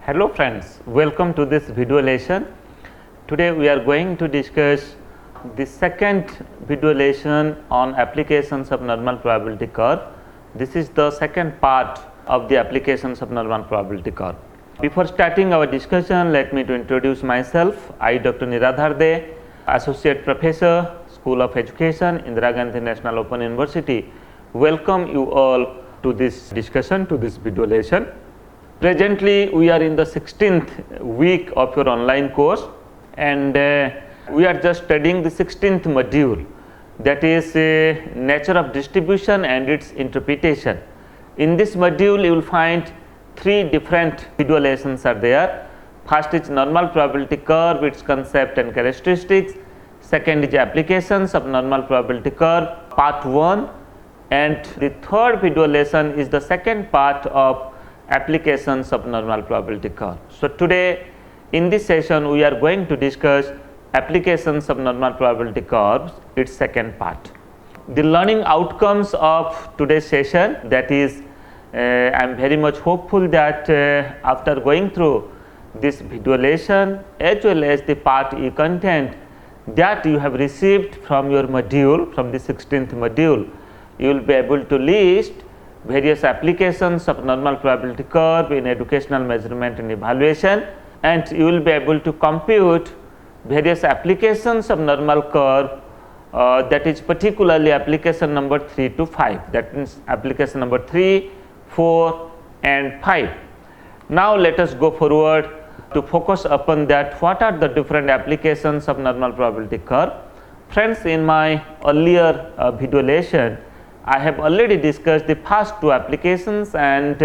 Hello friends, welcome to this video lesson. Today we are going to discuss the second video lesson on applications of normal probability curve. This is the second part of the applications of normal probability curve. Before starting our discussion, let me to introduce myself. I, Dr. Niradhar De, Associate Professor, School of Education, Indira Gandhi National Open University. Welcome you all to this discussion, to this video lesson. Presently, we are in the 16th week of your online course, and we are just studying the 16th module, that is nature of distribution and its interpretation. In this module, you will find three different video lessons are there. First is normal probability curve, its concept and characteristics. Second is applications of normal probability curve, part 1, and the third video lesson is the second part of applications of normal probability curve. So today in this session we are going to discuss applications of normal probability curves, its second part. The learning outcomes of today's session, that is I am very much hopeful that after going through this video lesson as well as the part E content that you have received from your module, from the 16th module, you will be able to list various applications of normal probability curve in educational measurement and evaluation, and you will be able to compute various applications of normal curve, that is particularly application number 3 to 5, that means application number 3, 4 and 5. Now let us go forward to focus upon that what are the different applications of normal probability curve. Friends, in my earlier video lesson I have already discussed the first two applications and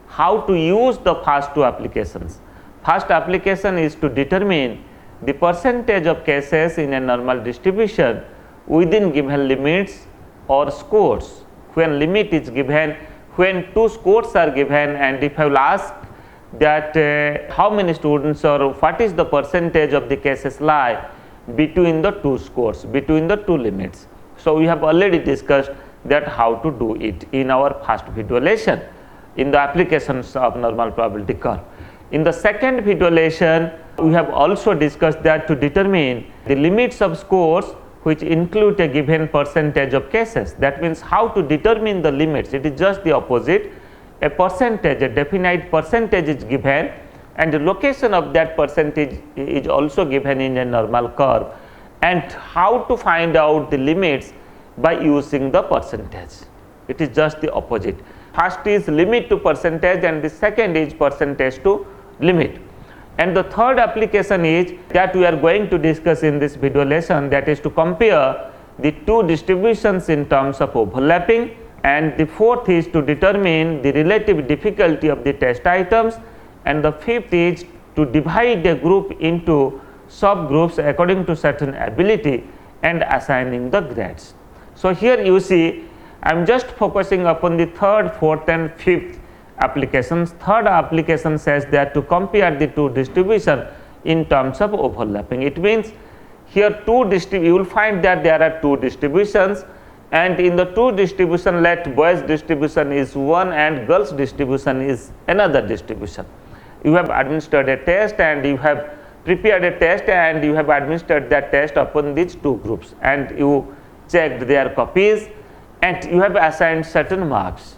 how to use the first two applications. First application is to determine the percentage of cases in a normal distribution within given limits or scores. When limit is given, when two scores are given, and if I will ask that how many students or what is the percentage of the cases lie between the two scores, between the two limits. So we have already discussed that how to do it in our first video lesson in the applications of normal probability curve. In the second video lesson we have also discussed that to determine the limits of scores which include a given percentage of cases. That means how to determine the limits. It is just the opposite. A percentage, a definite percentage is given and the location of that percentage is also given in a normal curve, and how to find out the limits by using the percentage. It is just the opposite. First is limit to percentage and the second is percentage to limit. And the third application is that we are going to discuss in this video lesson, that is to compare the two distributions in terms of overlapping, and the fourth is to determine the relative difficulty of the test items, and the fifth is to divide a group into subgroups according to certain ability and assigning the grades. So here you see I am just focusing upon the third, fourth and fifth applications. Third application says that to compare the two distribution in terms of overlapping. It means here you will find that there are two distributions, and in the two distribution let boys distribution is one and girls distribution is another distribution. You have administered a test and you have prepared a test and you have administered that test upon these two groups, and you checked their copies and you have assigned certain marks,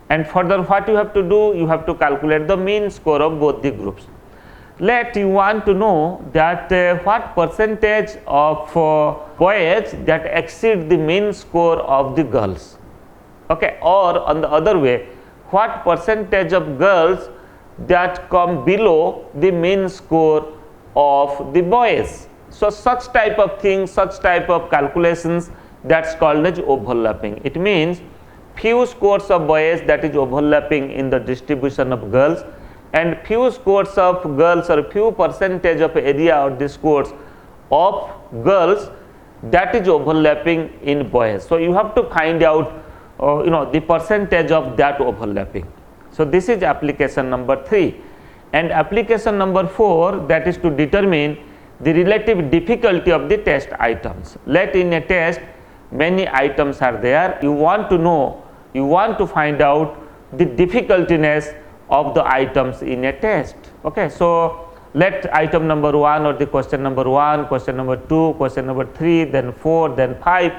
and further what you have to do, you have to calculate the mean score of both the groups. Let you want to know that what percentage of boys that exceed the mean score of the girls, okay, or on the other way, what percentage of girls that come below the mean score of the boys. So such type of things, such type of calculations, that's called as overlapping. It means few scores of boys that is overlapping in the distribution of girls, and few scores of girls or few percentage of area or the scores of girls that is overlapping in boys. So you have to find out the percentage of that overlapping. So this is application number 3, and application number 4, that is to determine the relative difficulty of the test items. Let in a test many items are there, you want to know, you want to find out the difficultiness of the items in a test. Okay, so let item number 1 or the question number 1, question number 2, question number 3, then 4, then 5.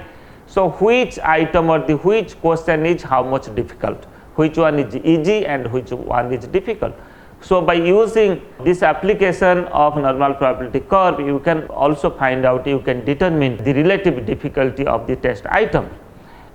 So which item or the which question is how much difficult, which one is easy and which one is difficult. So by using this application of normal probability curve, you can also find out, you can determine the relative difficulty of the test item.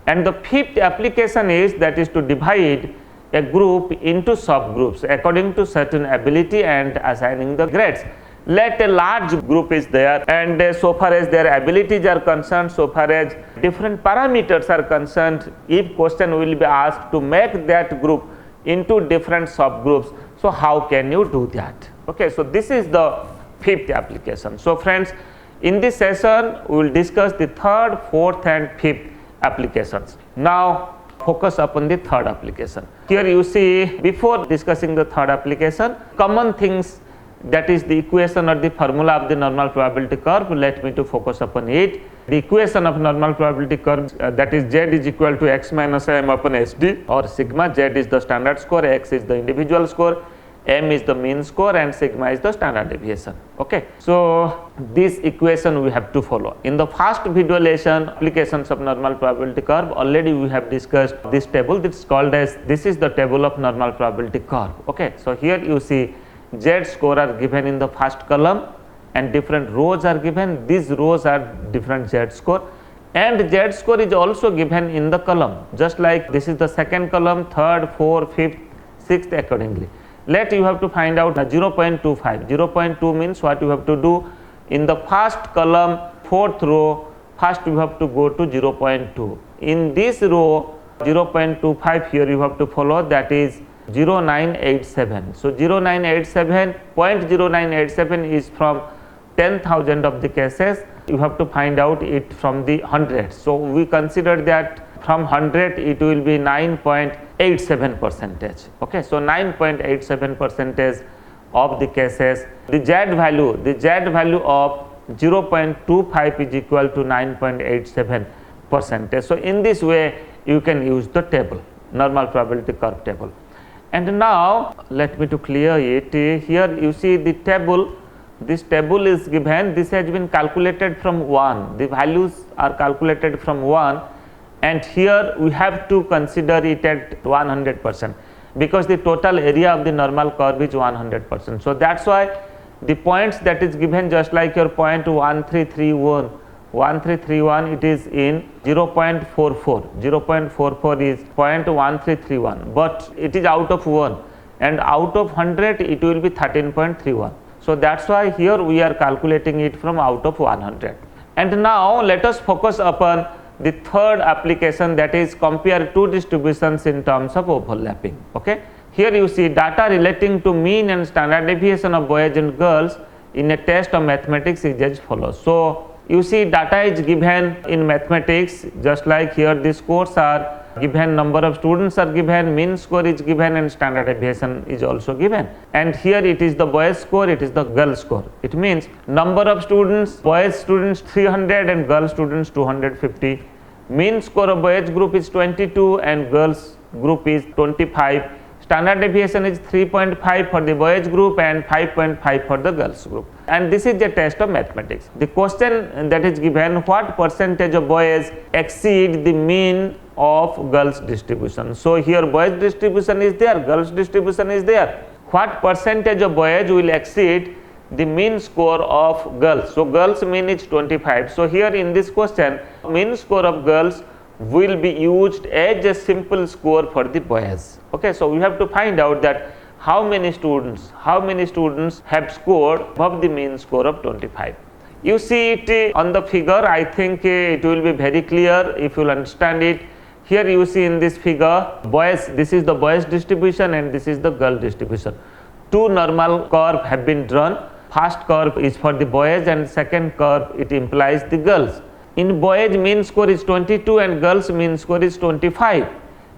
And the fifth application is to divide a group into subgroups according to certain ability and assigning the grades. Let a large group is there, and so far as their abilities are concerned, so far as different parameters are concerned, if question will be asked to make that group into different subgroups, so how can you do that? Okay, so this is the fifth application. So friends, in this session we will discuss the third, fourth and fifth applications. Now focus upon the third application. Here you see, before discussing the third application, common things, that is the equation or the formula of the normal probability curve, let me to focus upon it. The equation of normal probability curve, that is z is equal to x minus m upon sd, or sigma. Z is the standard score, x is the individual score, m is the mean score, and sigma is the standard deviation. Okay, so this equation we have to follow. In the first video lesson, applications of normal probability curve, already we have discussed this table. This is called as, this is the table of normal probability curve. Okay, so here you see z score are given in the first column and different rows are given. These rows are different z score, and z score is also given in the column, just like this is the second column, third, fourth, fifth, sixth, accordingly. Let you have to find out 0.25. 0.2 means what you have to do, in the first column, fourth row, first you have to go to 0.2. In this row 0.25, here you have to follow, that is 0987. So 0987, 0.0987 is from 10,000 of the cases. You have to find out it from the 100. So we consider that from 100 it will be 9.87 percentage. Okay, so 9.87 percentage of the cases, the z value of 0.25 is equal to 9.87 percentage. So in this way you can use the table, normal probability curve table. And now let me to clear it. Here you see the table, this table is given, this has been calculated from 1, the values are calculated from 1, and here we have to consider it at 100%, because the total area of the normal curve is 100%. So that's why the points that is given, just like your point 1331, it is in 0.44. 0.44 is 0.1331, but it is out of 1, and out of 100 it will be 13.31. So that's why here we are calculating it from out of 100. And now let us focus upon the third application, that is compare two distributions in terms of overlapping. Okay, here you see data relating to mean and standard deviation of boys and girls in a test of mathematics is as follows. So you see data is given in mathematics, just like here the scores are given, number of students are given, mean score is given, and standard deviation is also given. And here it is the boys score, it is the girl score. It means number of students, boys students 300 and girl students 250. Mean score of boys group is 22 and girls group is 25. Standard deviation is 3.5 for the boys group and 5.5 for the girls group. And this is the test of mathematics. The question that is given, what percentage of boys exceed the mean of girls distribution? So here boys distribution is there, girls distribution is there. What percentage of boys will exceed the mean score of girls? So girls mean is 25. So here in this question, mean score of girls will be used as a simple score for the boys. Okay, so we have to find out that how many students have scored above the mean score of 25. You see it on the figure. I think it will be very clear if you will understand it. Here you see in this figure, boys, this is the boys distribution and this is the girl distribution. Two normal curve have been drawn. First curve is for the boys and second curve it implies the girls. In boys mean score is 22 and girls mean score is 25.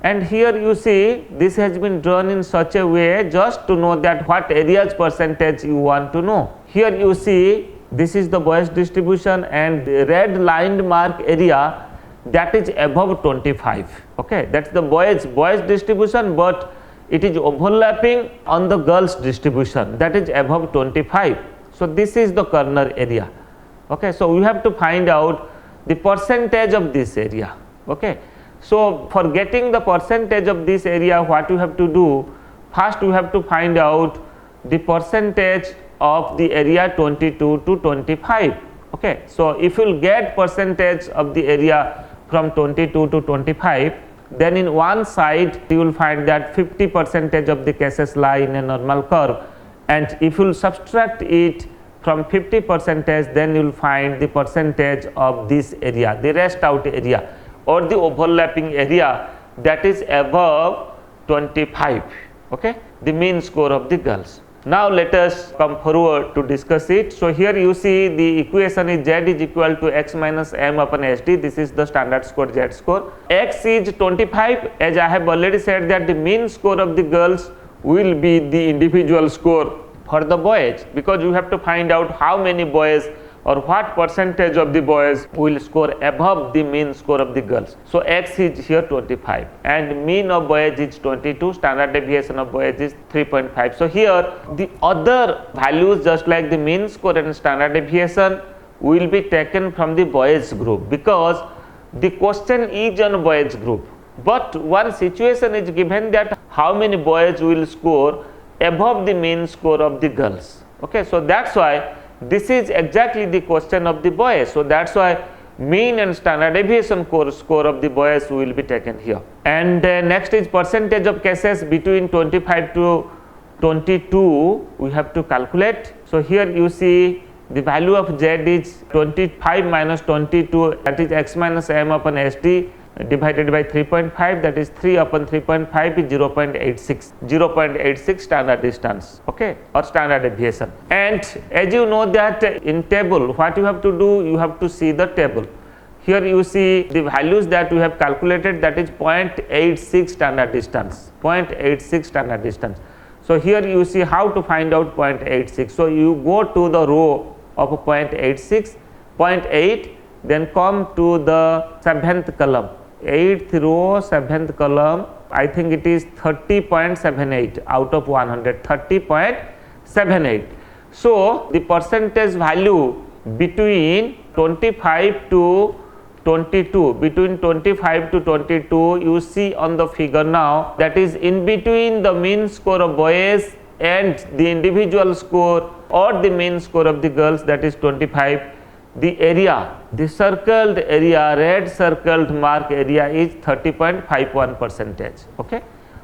And here you see this has been drawn in such a way just to know that what areas percentage you want to know. Here you see this is the boys distribution and the red lined mark area, that is above 25. Okay, that's the boys distribution, but it is overlapping on the girls distribution, that is above 25. So this is the corner area. Okay, so we have to find out the percentage of this area. Okay, so for getting the percentage of this area, what you have to do, first we have to find out the percentage of the area 22 to 25. Okay, so if you will get percentage of the area from 22 to 25, then in one side you will find that 50% of the cases lie in a normal curve, and if you will subtract it from 50%, then you will find the percentage of this area, the rest out area or the overlapping area, that is above 25. Okay, the mean score of the girls. Now let us come forward to discuss it. So here you see the equation is Z is equal to x minus m upon SD. This is the standard score Z score. X is 25, as I have already said that the mean score of the girls will be the individual score for the boys, because you have to find out how many boys or what percentage of the boys will score above the mean score of the girls. So x is here 25 and mean of boys is 22, standard deviation of boys is 3.5. So here the other values, just like the mean score and standard deviation, will be taken from the boys group, because the question is on boys group, but one situation is given that how many boys will score above the mean score of the girls. Okay, so that's why this is exactly the question of the boys. So that's why mean and standard deviation score of the boys will be taken here. And next is percentage of cases between 25 to 22 we have to calculate. So here you see the value of Z is 25 minus 22, that is x minus m upon SD, divided by 3.5, that is 3 upon 3.5 is 0.86 standard distance, okay, or standard deviation. And as you know that in table, what you have to do, you have to see the table. Here you see the values that we have calculated, that is 0.86 standard distance, 0.86 standard distance. So here you see how to find out 0.86. So you go to the row of 0.86, 0.8, then come to the 7th column, 8th row, 7th column, I think it is 30.78 out of 100, 30.78. So the percentage value between 25 to 22, between 25 to 22, you see on the figure now, that is in between the mean score of boys and the individual score or the mean score of the girls, that is 25. The area, the circled area, red circled mark area is 30.51%. Okay,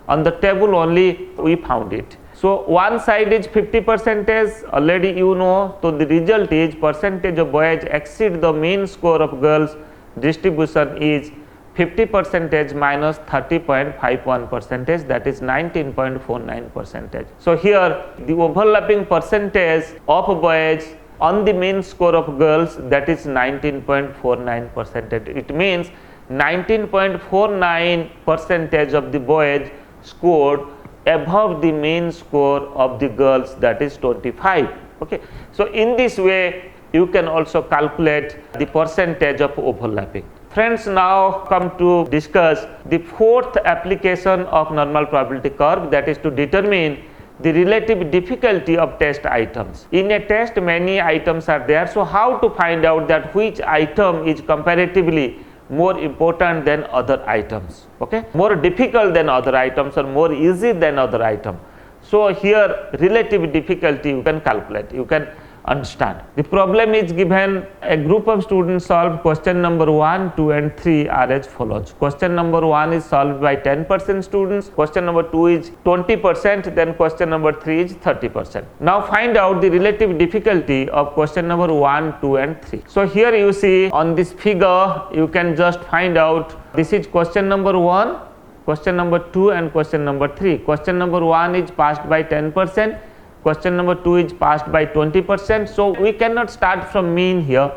on the table only we found it. So one side is 50%, already you know. So the result is percentage of boys exceed the mean score of girls distribution is 50% minus 30.51%, that is 19.49%. So here the overlapping percentage of boys on the mean score of girls, that is 19.49%. It means 19.49% of the boys scored above the mean score of the girls, that is 25. Okay, so in this way you can also calculate the percentage of overlapping. Friends, now come to discuss the fourth application of normal probability curve, that is to determine the relative difficulty of test items. In a test many items are there, so how to find out that which item is comparatively more important than other items, okay, more difficult than other items or more easy than other item. So here relative difficulty you can calculate, you can understand. The problem is given, a group of students solved question number 1, 2 and 3 are as follows. Question number 1 is solved by 10% students, question number 2 is 20%, then question number 3 is 30%. Now find out the relative difficulty of question number 1, 2 and 3. So here you see on this figure, you can just find out, this is question number 1, question number 2 and question number 3. Question number 1 is passed by 10%. Question number 2 is passed by 20%. So we cannot start from mean here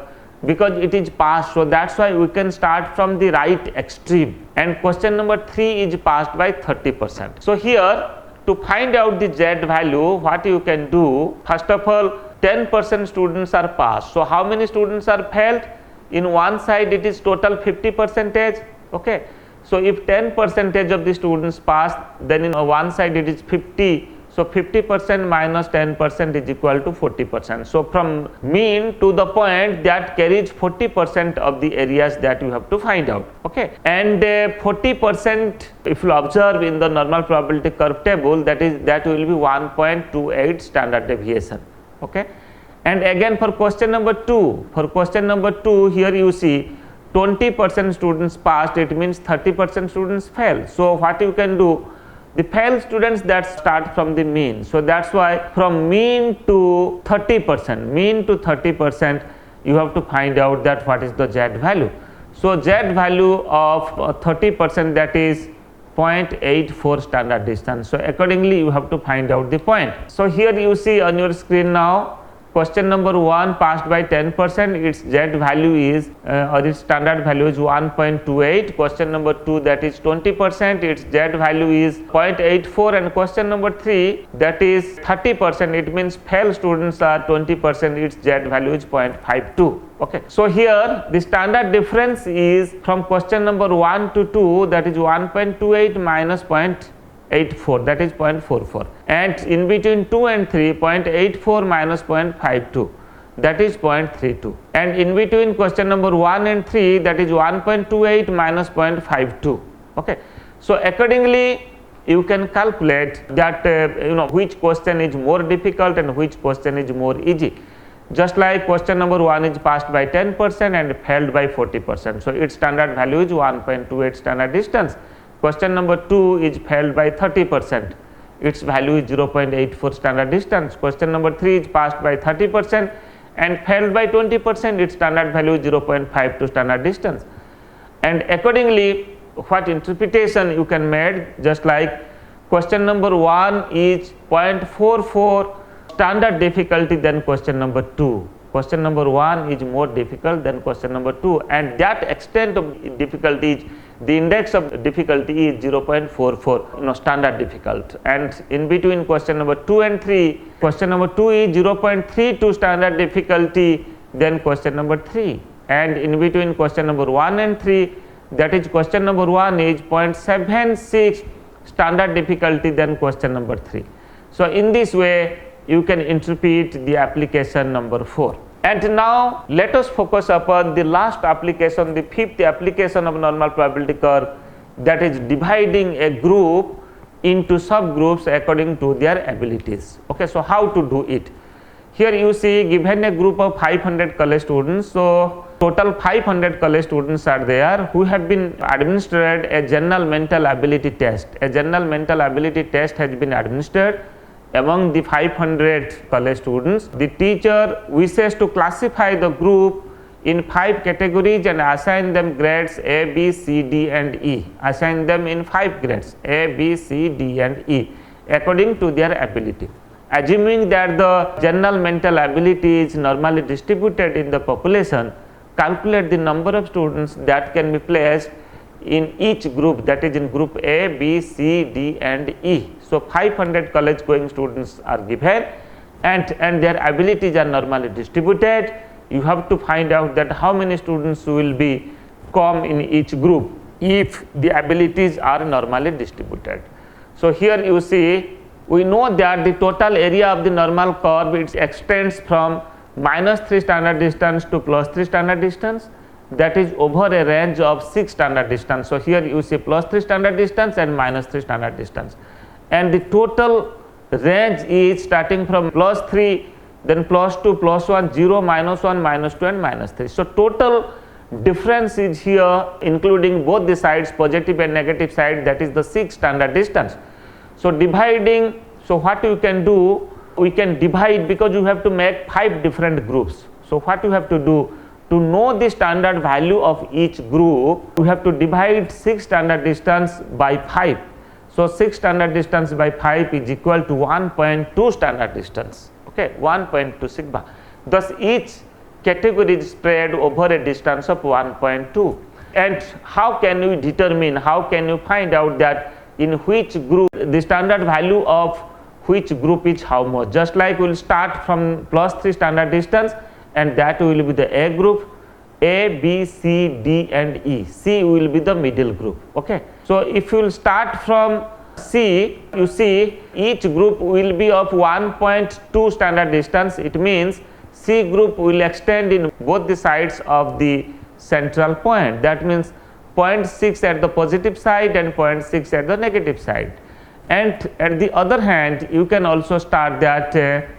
because it is passed. So that's why we can start from the right extreme. And question number 3 is passed by 30%. So here to find out the Z value, what you can do, first of all 10% students are passed. So how many students are failed? In one side it is total 50%. Okay. So if 10% of the students pass, then in one side it is 50. So 50% minus 10% is equal to 40%. So from mean to the point that carries 40% of the areas that you have to find out. Okay, and 40%, if you observe in the normal probability curve table, that will be 1.28 standard deviation. Okay, and again for question number 2, here you see 20% students passed, it means 30% students fail. So what you can do, the fail students that start from the mean. So that's why from mean to 30%, you have to find out that what is the Z value. So Z value of 30%, that is 0.84 standard distance. So accordingly you have to find out the point. So here you see on your screen now, question number 1 passed by 10%, its Z value is or its standard value is 1.28. Question number 2, that is 20%, its Z value is 0.84, and question number 3, that is 30%, it means fail students are 20%, its Z value is 0.52. Okay, so here the standard difference is from question number 1 to 2, that is 1.28 minus 0.84, that is 0.44, and in between 2 and 3, 0.84 minus 0.52, that is 0.32, and in between question number 1 and 3, that is 1.28 minus 0.52. Okay, so accordingly you can calculate that which question is more difficult and which question is more easy. Just like question number 1 is passed by 10% and failed by 40%, so its standard value is 1.28 standard distance. Question number 2 is failed by 30%, its value is 0.84 standard distance. Question number 3 is passed by 30% and failed by 20%, its standard value is 0.52 standard distance. And accordingly, what interpretation you can make, just like question number 1 is 0.44 standard difficulty than question number 2. Question number 1 is more difficult than question number 2, and that extent of difficulty is, the index of difficulty is 0.44 standard difficult, and in between question number 2 and 3, question number 2 is 0.32 standard difficulty than question number 3, and in between question number 1 and 3, that is question number 1 is 0.76 standard difficulty than question number 3. So in this way you can interpret the application number 4. And now let us focus upon the last application, the fifth application of normal probability curve, that is dividing a group into subgroups according to their abilities. Okay, so how to do it? Here you see, given a group of 500 college students, so total 500 college students are there who have been administered a general mental ability test. A general mental ability test has been administered among the 500 college students. The teacher wishes to classify the group in 5 categories and assign them grades A, B, C, D and E. Assign them in 5 grades A, B, C, D and E according to their ability. Assuming that the general mental ability is normally distributed in the population, calculate the number of students that can be placed in each group, that is in group A, B, C, D and E. So 500 college going students are given, and their abilities are normally distributed. You have to find out that how many students will be come in each group if the abilities are normally distributed. So here you see, we know that the total area of the normal curve, it extends from -3 standard distance to +3 standard distance, that is over a range of 6 standard distance. So here you see +3 standard distance and -3 standard distance, and the total range is starting from +3, then +2, +1, 0, -1, -2 and -3. So total difference is here including both the sides, positive and negative side, that is the 6 standard distance. So dividing, so what you can do, we can divide, because you have to make 5 different groups. So what you have to do, to know the standard value of each group, you have to divide 6 standard distance by 5. So 6 standard distance by 5 is equal to 1.2 standard distance. Okay, 1.2 sigma. Thus each category is spread over a distance of 1.2. And how can you determine, how can you find out that in which group the standard value of which group is how much? Just like we will start from +3 standard distance, and that will be the A group, A, B, C, D and E. C will be the middle group. Okay. So if you will start from C, you see each group will be of 1.2 standard distance. It means C group will extend in both the sides of the central point. That means 0.6 at the positive side and 0.6 at the negative side. And at the other hand, you can also start that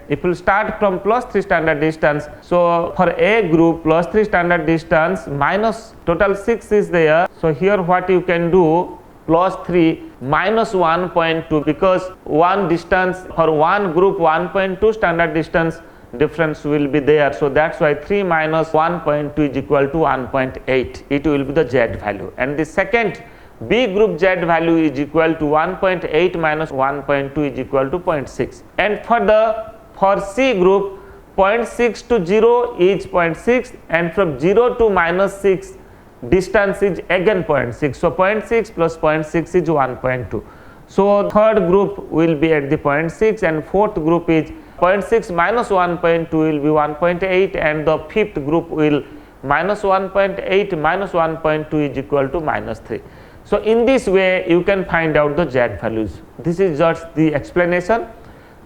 if you start from +3 standard distance. So for A group, +3 standard distance minus total 6 is there. So here what you can do, +3 minus 1.2, because one distance for one group 1.2 standard distance difference will be there. So that's why 3 minus 1.2 is equal to 1.8. It will be the Z value. And the second B group Z value is equal to 1.8 minus 1.2 is equal to 0.6. And for C group, 0.6 to 0 is 0.6, and from 0 to minus 6 distance is again 0.6. So 0.6 plus 0.6 is 1.2. So third group will be at the 0.6, and fourth group is 0.6 minus 1.2 will be 1.8, and the fifth group will minus 1.8 minus 1.2 is equal to minus 3. So in this way you can find out the Z values. This is just the explanation.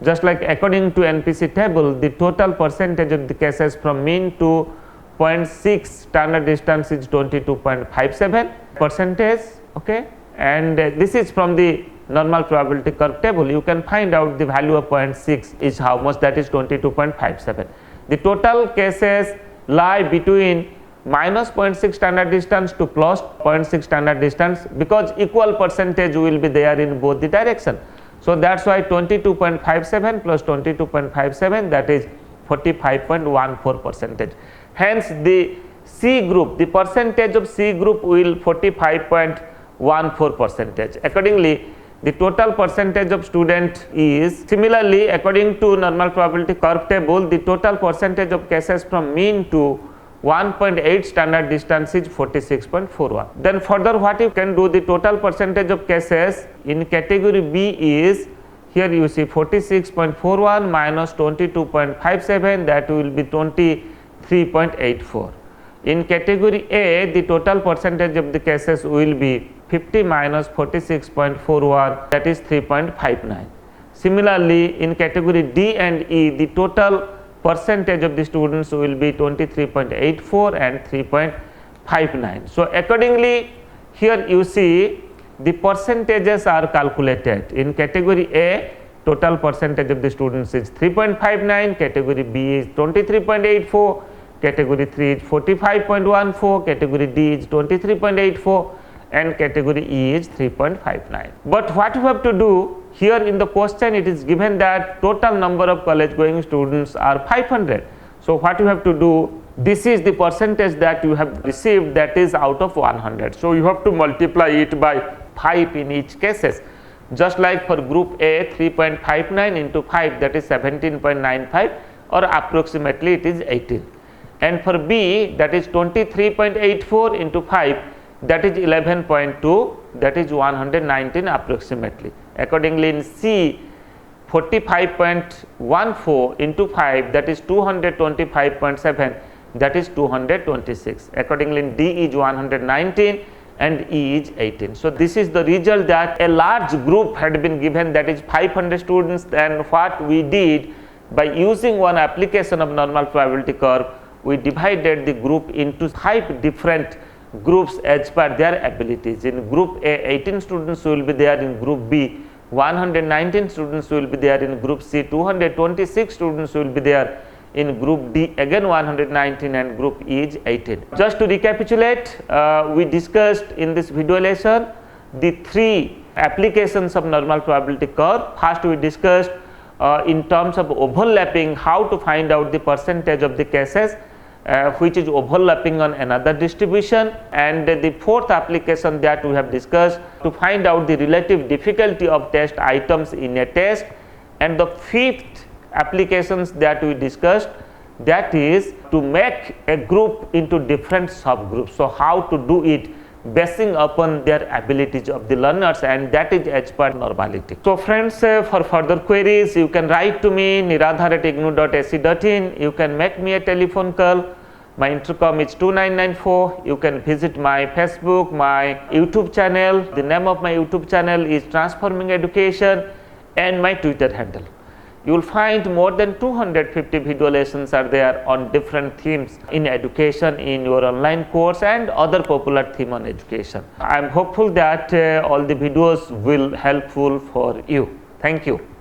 Just like according to NPC table, the total percentage of the cases from mean to 0.6 standard distance is 22.57 percentage. Okay, and this is from the normal probability curve table. You can find out the value of 0.6 is how much, that is 22.57. The total cases lie between minus 0.6 standard distance to plus 0.6 standard distance, because equal percentage will be there in both the direction. So that's why 22.57 plus 22.57, that is 45.14 percentage. Hence the C group, the percentage of C group will 45.14 percentage. Accordingly, the total percentage of student is, similarly according to normal probability curve table, the total percentage of cases from mean to 1.8 standard distance is 46.41. Then further what you can do, the total percentage of cases in category B is, here you see 46.41 minus 22.57, that will be 23.84. In category A, the total percentage of the cases will be 50 minus 46.41, that is 3.59. Similarly, in category D and E, the total percentage of the students will be 23.84 and 3.59. So accordingly, here you see the percentages are calculated. In category A, total percentage of the students is 3.59, category B is 23.84, category 3 is 45.14, category D is 23.84, and category E is 3.59. But what you have to do, here in the question it is given that total number of college going students are 500. So what you have to do, this is the percentage that you have received, that is out of 100. So you have to multiply it by 5 in each cases. Just like for group A, 3.59 into 5, that is 17.95, or approximately it is 18. And for B, that is 23.84 into 5, that is 11.2, that is 119 approximately. Accordingly, in C, 45.14 into 5, that is 225.7, that is 226. Accordingly, in D is 119 and E is 18. So this is the result, that a large group had been given, that is 500 students, and what we did by using one application of normal probability curve, we divided the group into 5 different groups as per their abilities. In group A, 18 students will be there, in group B 119 students will be there, in group C 226 students will be there, in group D again 119, and group E is 18. Just to recapitulate, we discussed in this video lesson the 3 applications of normal probability curve. First we discussed in terms of overlapping, how to find out the percentage of the cases which is overlapping on another distribution, and the fourth application that we have discussed to find out the relative difficulty of test items in a test, and the fifth applications that we discussed, that is to make a group into different subgroups. So how to do it basing upon their abilities of the learners, and that is as per normality. So friends, for further queries you can write to me niradhar@ignou.ac.in. You can make me a telephone call My intercom is 2994. You can visit my Facebook, my YouTube channel. The name of my YouTube channel is Transforming Education, and my Twitter handle. You will find more than 250 video lessons are there on different themes in education, in your online course and other popular theme on education. I am hopeful that all the videos will helpful for you. Thank you.